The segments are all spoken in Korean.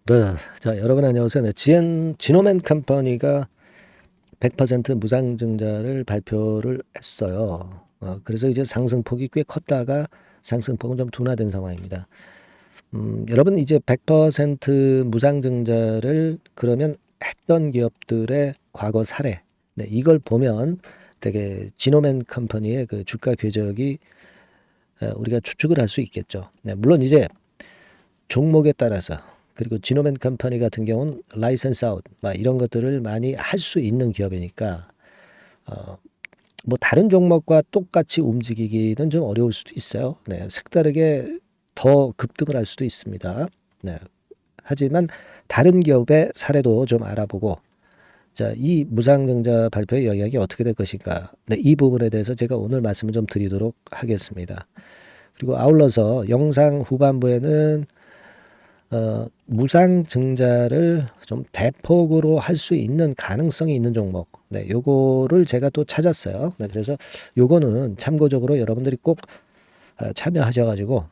네. 자, 여러분 안녕하세요. 네, 지노맨 컴퍼니가 100% 무상증자를 발표를 했어요. 그래서 이제 상승폭이 꽤 컸다가 상승폭은 좀 둔화된 상황입니다. 여러분 이제 100% 무상증자를 그러면 했던 기업들의 과거 사례, 네, 이걸 보면 되게 지노맨 컴퍼니의 그 주가 궤적이 우리가 추측을 할 수 있겠죠. 네, 물론 이제 종목에 따라서 그리고 지노맨 컴퍼니 같은 경우는 라이센스 아웃 막 이런 것들을 많이 할 수 있는 기업이니까 뭐 다른 종목과 똑같이 움직이기는 좀 어려울 수도 있어요. 네, 색다르게 더 급등을 할 수도 있습니다. 네, 하지만 다른 기업의 사례도 좀 알아보고 자, 이 무상증자 발표의 영향이 어떻게 될 것인가. 네, 이 부분에 대해서 제가 오늘 말씀을 좀 드리도록 하겠습니다. 그리고 아울러서 영상 후반부에는 무상 증자를 좀 대폭으로 할 수 있는 가능성이 있는 종목. 네, 요거를 제가 또 찾았어요. 네, 그래서 요거는 참고적으로 여러분들이 꼭 참여하셔가지고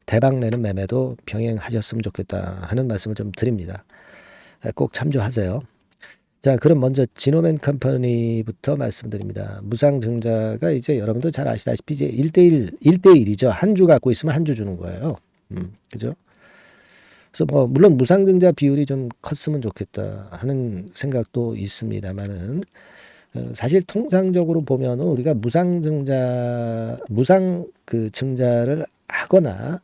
대박 내는 매매도 병행하셨으면 좋겠다 하는 말씀을 좀 드립니다. 꼭 참조하세요. 자, 그럼 먼저 지노맨 컴퍼니부터 말씀드립니다. 무상 증자가 이제 여러분도 잘 아시다시피 이제 1대1이죠. 한 주 갖고 있으면 한 주 주는 거예요. 그죠? 그래서 뭐 물론 무상증자 비율이 좀 컸으면 좋겠다 하는 생각도 있습니다만은 사실 통상적으로 보면은 우리가 무상 그 증자를 하거나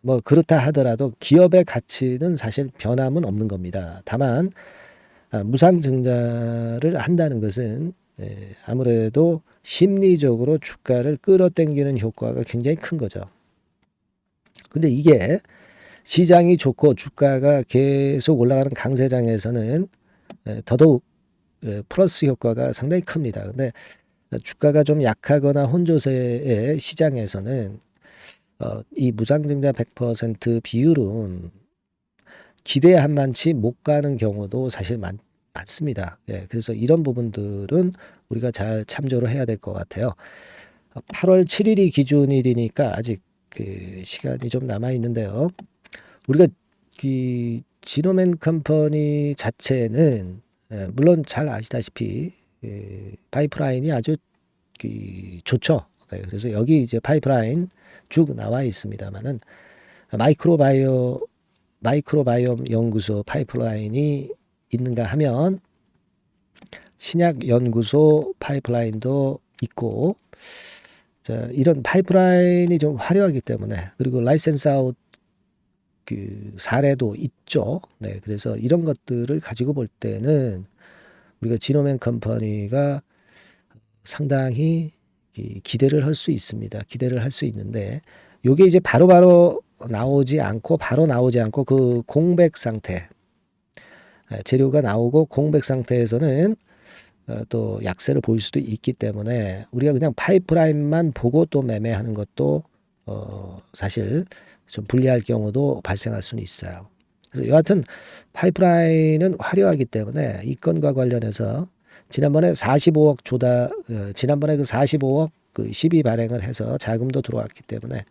뭐 그렇다 하더라도 기업의 가치는 사실 변함은 없는 겁니다. 다만 무상 증자를 한다는 것은 아무래도 심리적으로 주가를 끌어당기는 효과가 굉장히 큰 거죠. 근데 이게 시장이 좋고 주가가 계속 올라가는 강세장에서는 더더욱 플러스 효과가 상당히 큽니다. 근데 주가가 좀 약하거나 혼조세의 시장에서는 이 무상증자 100% 비율은 기대한 만치 못 가는 경우도 사실 많습니다. 예, 그래서 이런 부분들은 우리가 잘 참조를 해야 될 것 같아요. 8월 7일이 기준일이니까 아직 그 시간이 좀 남아 있는데요. 우리가 그 지노맨 컴퍼니 자체는 물론 잘 아시다시피 파이프라인이 아주 좋죠. 네, 그래서 여기 이제 파이프라인 쭉 나와 있습니다만은 마이크로바이옴 연구소 파이프라인이 있는가 하면 신약 연구소 파이프라인도 있고 자, 이런 파이프라인이 좀 화려하기 때문에 그리고 라이센스 아웃 그 사례도 있죠. 네, 그래서 이런 것들을 가지고 볼 때는 우리가 지노맨 컴퍼니가 상당히 기대를 할 수 있습니다. 기대를 할 수 있는데 요게 이제 바로바로 나오지 않고 그 공백 상태 재료가 나오고 공백 상태에서는 또 약세를 보일 수도 있기 때문에 우리가 그냥 파이프라인만 보고 또 매매하는 것도 사실 좀 불리할 경우도 발생할 수는 있어요. 그래서 여하튼 파이프라인은 화려하기 때문에 이 건과 관련해서 지난번에 45억 지난번에 그 45억 그 시비 발행을 해서 자금도 들어왔기 때문에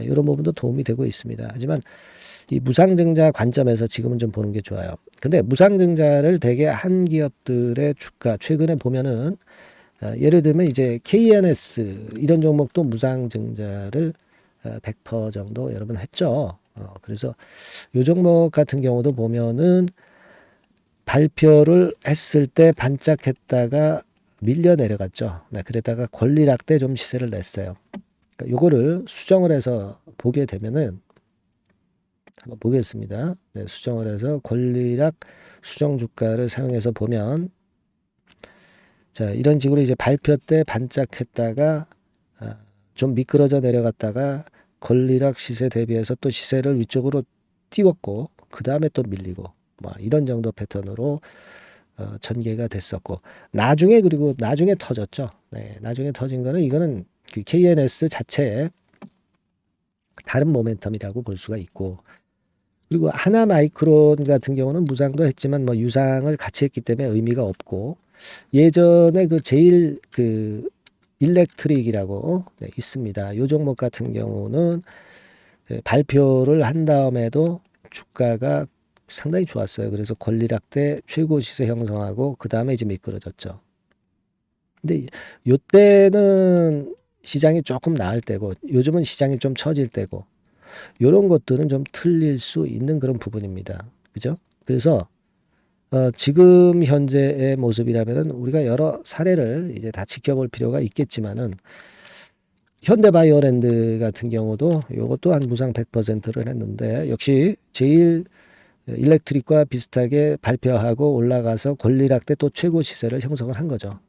이런 부분도 도움이 되고 있습니다. 하지만 이 무상증자 관점에서 지금은 좀 보는 게 좋아요. 근데 무상증자를 대개 한 기업들의 주가 최근에 보면은 예를 들면 이제 KNS 이런 종목도 무상증자를 100% 정도 여러분 했죠. 그래서 요 종목 같은 경우도 보면은 발표를 했을 때 반짝했다가 밀려 내려갔죠. 네, 그랬다가 권리락 때 좀 시세를 냈어요. 그러니까 요거를 수정을 해서 보게 되면은 한번 보겠습니다. 네, 수정을 해서 권리락 수정 주가를 사용해서 보면 자, 이런 식으로 이제 발표 때 반짝했다가 좀 미끄러져 내려갔다가 권리락 시세 대비해서 또 시세를 위쪽으로 띄웠고 그 다음에 또 밀리고 이런 정도 패턴으로 전개가 됐었고 그리고 나중에 터졌죠. 네, 나중에 터진 거는 이거는 그 KNS 자체의 다른 모멘텀이라고 볼 수가 있고 그리고 하나마이크론 같은 경우는 무상도 했지만 유상을 같이 했기 때문에 의미가 없고 예전에 그 제일 그 일렉트릭이라고 있습니다. 요 종목 같은 경우는 발표를 한 다음에도 주가가 상당히 좋았어요. 그래서 권리락 때 최고 시세 형성하고 그 다음에 이제 미끄러졌죠. 근데 요때는 시장이 조금 나을 때고 요즘은 시장이 좀 처질 때고 요런 것들은 좀 틀릴 수 있는 그런 부분입니다. 그죠? 그래서 지금 현재의 모습이라면은 우리가 여러 사례를 이제 다 지켜볼 필요가 있겠지만은 현대바이오랜드 같은 경우도 요것도 한 무상 100%를 했는데 역시 제일 일렉트릭과 비슷하게 발표하고 올라가서 권리락 때 또 최고 시세를 형성을 한 거죠.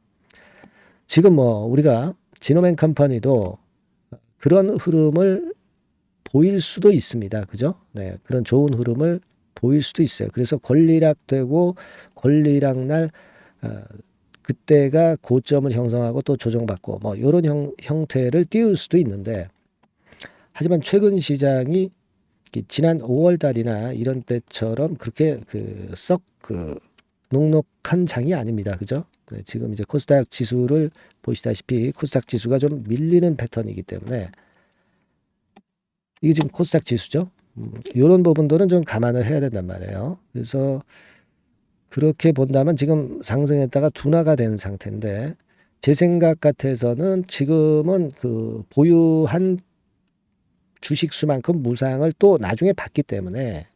지금 뭐 우리가 지노맨컴퍼니도 그런 흐름을 보일 수도 있습니다. 그죠? 네, 그런 좋은 흐름을 보일 수도 있어요. 그래서 권리락 되고 권리락 날 그때가 고점을 형성하고 또 조정받고 뭐 이런 형태를 띄울 수도 있는데 하지만 최근 시장이 지난 5월 달이나 이런 때처럼 그렇게 썩 녹록한 장이 아닙니다. 그죠? 네, 지금 이제 코스닥 지수를 보시다시피 코스닥 지수가 좀 밀리는 패턴이기 때문에 이게 지금 코스닥 지수죠. 이런 부분들은 좀 감안을 해야 된단 말이에요. 그래서 그렇게 본다면 지금 상승했다가 둔화가 된 상태인데 제 생각 같아서는 지금은 보유한 주식 수만큼 무상을 또 나중에 받기 때문에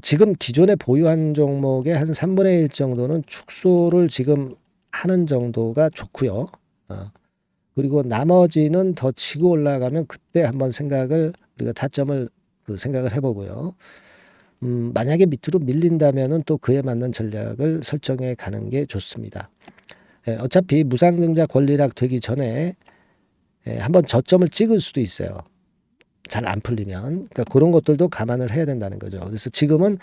지금 기존에 보유한 종목의 한 3분의 1 정도는 축소를 지금 하는 정도가 좋고요. 그리고 나머지는 더 치고 올라가면 그때 한번 우리가 타점을 생각을 해보고요. 만약에 밑으로 밀린다면은 또 그에 맞는 전략을 설정해 가는 게 좋습니다. 어차피 무상증자 권리락 되기 전에 한번 저점을 찍을 수도 있어요. 잘 안 풀리면. 그러니까 그런 것들도 감안을 해야 된다는 거죠. 그래서 지금은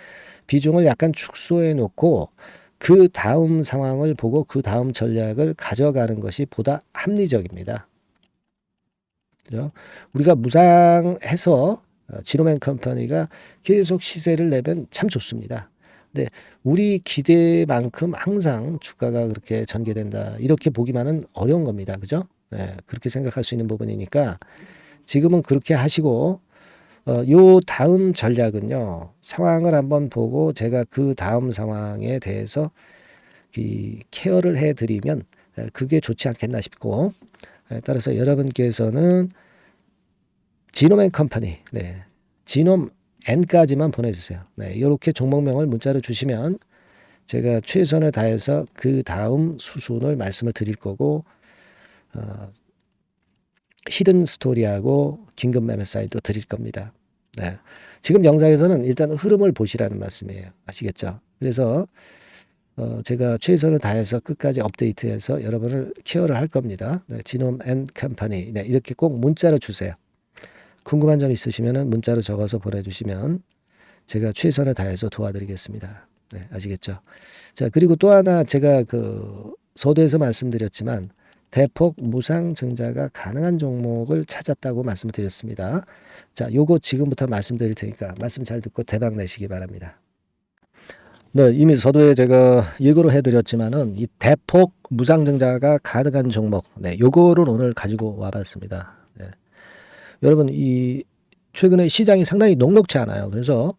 비중을 약간 축소해 놓고 그 다음 상황을 보고 그 다음 전략을 가져가는 것이 보다 합리적입니다. 그죠? 우리가 무상해서 지노맨컴퍼니가 계속 시세를 내면 참 좋습니다. 근데 우리 기대만큼 항상 주가가 그렇게 전개된다 이렇게 보기만은 어려운 겁니다. 그죠? 네, 그렇게 생각할 수 있는 부분이니까 지금은 그렇게 하시고 요 다음 전략은요. 상황을 한번 보고 제가 그 다음 상황에 대해서 케어를 해드리면 그게 좋지 않겠나 싶고 따라서 여러분께서는 지노맨컴퍼니 지놈 N까지만 보내주세요. 네, 이렇게 종목명을 문자로 주시면 제가 최선을 다해서 그 다음 수순을 말씀을 드릴 거고 히든 스토리하고 긴급 매매 사인도 드릴 겁니다. 네. 지금 영상에서는 일단 흐름을 보시라는 말씀이에요. 아시겠죠? 그래서 제가 최선을 다해서 끝까지 업데이트해서 여러분을 케어를 할 겁니다. 네, 지놈 앤 컴퍼니 이렇게 꼭 문자로 주세요. 궁금한 점 있으시면 문자로 적어서 보내주시면 제가 최선을 다해서 도와드리겠습니다. 네, 아시겠죠? 자, 그리고 또 하나 제가 서두에서 말씀드렸지만 대폭 무상 증자가 가능한 종목을 찾았다고 말씀을 드렸습니다. 자, 요거 지금부터 말씀드릴 테니까 말씀 잘 듣고 대박 내시기 바랍니다. 네, 이미 서두에 제가 예고를 해드렸지만은 이 대폭 무상 증자가 가능한 종목, 요거를 오늘 가지고 와봤습니다. 네. 여러분, 최근에 시장이 상당히 녹록치 않아요. 그래서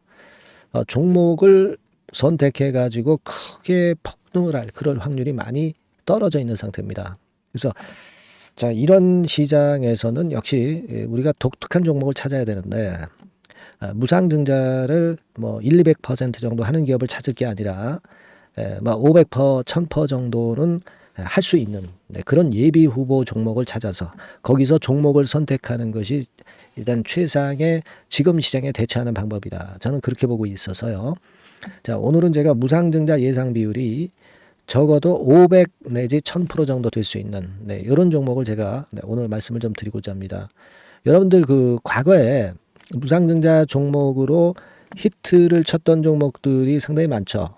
종목을 선택해 가지고 크게 폭등을 할 그런 확률이 많이 떨어져 있는 상태입니다. 그래서 자, 이런 시장에서는 역시 우리가 독특한 종목을 찾아야 되는데 무상증자를 뭐 200% 정도 하는 기업을 찾을 게 아니라 500%, 1000% 정도는 할 수 있는 그런 예비 후보 종목을 찾아서 거기서 종목을 선택하는 것이 일단 최상의 지금 시장에 대처하는 방법이다. 저는 그렇게 보고 있어서요. 자, 오늘은 제가 무상증자 예상 비율이 적어도 500 내지 1000% 정도 될 수 있는 이런 종목을 제가 오늘 말씀을 좀 드리고자 합니다. 여러분들 과거에 무상증자 종목으로 히트를 쳤던 종목들이 상당히 많죠.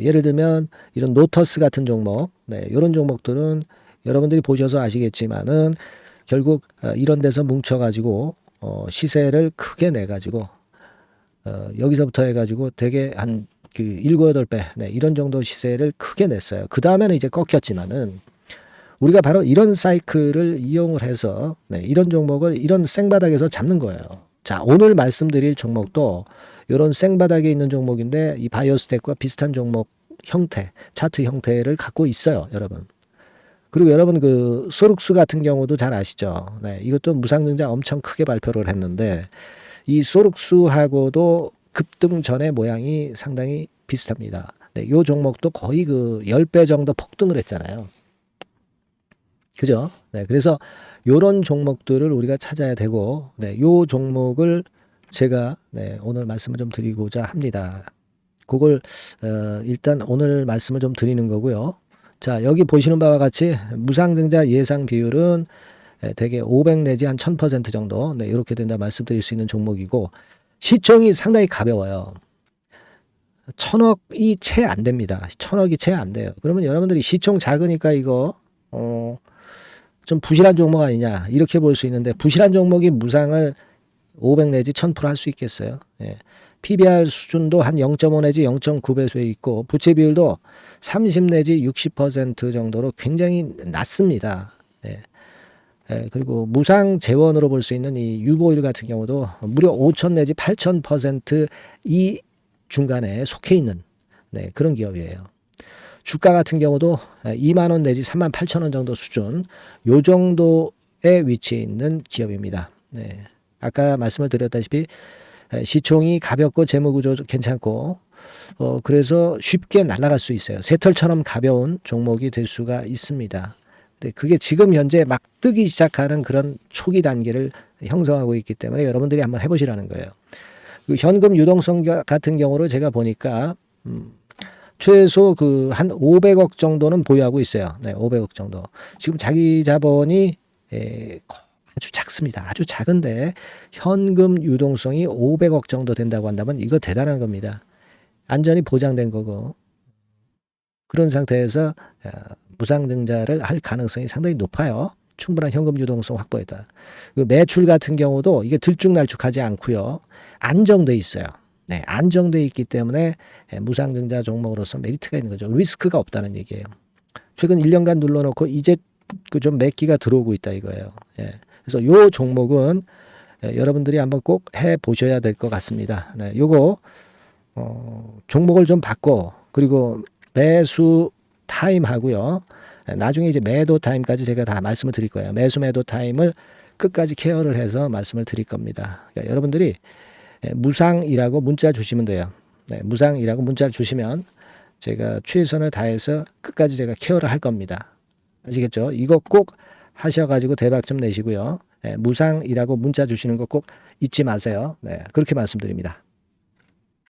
예를 들면 이런 노터스 같은 종목, 이런 종목들은 여러분들이 보셔서 아시겠지만은 결국 이런 데서 뭉쳐가지고 시세를 크게 내가지고 여기서부터 해가지고 되게 한 7, 8배 이런 정도 시세를 크게 냈어요. 그 다음에는 이제 꺾였지만은 우리가 바로 이런 사이클을 이용을 해서 이런 종목을 이런 생바닥에서 잡는 거예요. 자, 오늘 말씀드릴 종목도 이런 생바닥에 있는 종목인데 이 바이오스텍과 비슷한 종목 형태, 차트 형태를 갖고 있어요, 여러분. 그리고 여러분 그 소룩스 같은 경우도 잘 아시죠? 네, 이것도 무상증자 엄청 크게 발표를 했는데 이 소룩스하고도 급등 전의 모양이 상당히 비슷합니다. 네, 이 종목도 거의 그 10배 정도 폭등을 했잖아요. 그죠? 네, 그래서 요런 종목들을 우리가 찾아야 되고, 네, 요 종목을 제가 네, 오늘 말씀을 좀 드리고자 합니다. 그걸 일단 오늘 말씀을 좀 드리는 거고요. 자, 여기 보시는 바와 같이 무상증자 예상 비율은 대개 500 내지 한 1000% 정도, 네, 이렇게 된다 말씀드릴 수 있는 종목이고, 시총이 상당히 가벼워요. 1000억이 채 안 됩니다. 1000억이 채 안 돼요. 그러면 여러분들이 시총 작으니까 이거 좀 부실한 종목 아니냐 이렇게 볼 수 있는데, 부실한 종목이 무상을 500 내지 1000% 할 수 있겠어요? 예. PBR 수준도 한 0.5 내지 0.9배수에 있고 부채 비율도 30 내지 60% 정도로 굉장히 낮습니다. 예. 예, 그리고 무상 재원으로 볼 수 있는 이 유보율 같은 경우도 무려 5000 내지 8000% 이 중간에 속해 있는 네, 그런 기업이에요. 주가 같은 경우도 2만 원 내지 3만 8천 원 정도 수준, 요 정도에 위치해 있는 기업입니다. 네. 아까 말씀을 드렸다시피 시총이 가볍고 재무구조 괜찮고 그래서 쉽게 날아갈 수 있어요. 새털처럼 가벼운 종목이 될 수가 있습니다. 네, 그게 지금 현재 막 뜨기 시작하는 그런 초기 단계를 형성하고 있기 때문에 여러분들이 한번 해보시라는 거예요. 그 현금 유동성 같은 경우를 제가 보니까 최소 그 한 500억 정도는 보유하고 있어요. 네, 500억 정도. 지금 자기 자본이 아주 작습니다. 아주 작은데 현금 유동성이 500억 정도 된다고 한다면 이거 대단한 겁니다. 안전이 보장된 거고, 그런 상태에서 무상증자를 할 가능성이 상당히 높아요. 충분한 현금 유동성 확보했다. 매출 같은 경우도 이게 들쭉날쭉하지 않고요. 안정돼 있어요. 네, 안정돼 있기 때문에 무상증자 종목으로서 메리트가 있는 거죠. 리스크가 없다는 얘기예요. 최근 1년간 눌러놓고 이제 그 좀 매기가 들어오고 있다 이거예요. 예. 그래서 요 종목은 여러분들이 한번 꼭 해 보셔야 될 것 같습니다. 네, 요거 종목을 좀 바꿔, 그리고 매수 타임 하고요. 나중에 이제 매도 타임까지 제가 다 말씀을 드릴 거예요. 매수 매도 타임을 끝까지 케어를 해서 말씀을 드릴 겁니다. 그러니까 여러분들이 무상이라고 문자 주시면 돼요. 네, 무상이라고 문자를 주시면 제가 최선을 다해서 끝까지 제가 케어를 할 겁니다. 아시겠죠? 이거 꼭 하셔가지고 대박 좀 내시고요. 네, 무상이라고 문자 주시는 거 꼭 잊지 마세요. 네, 그렇게 말씀드립니다.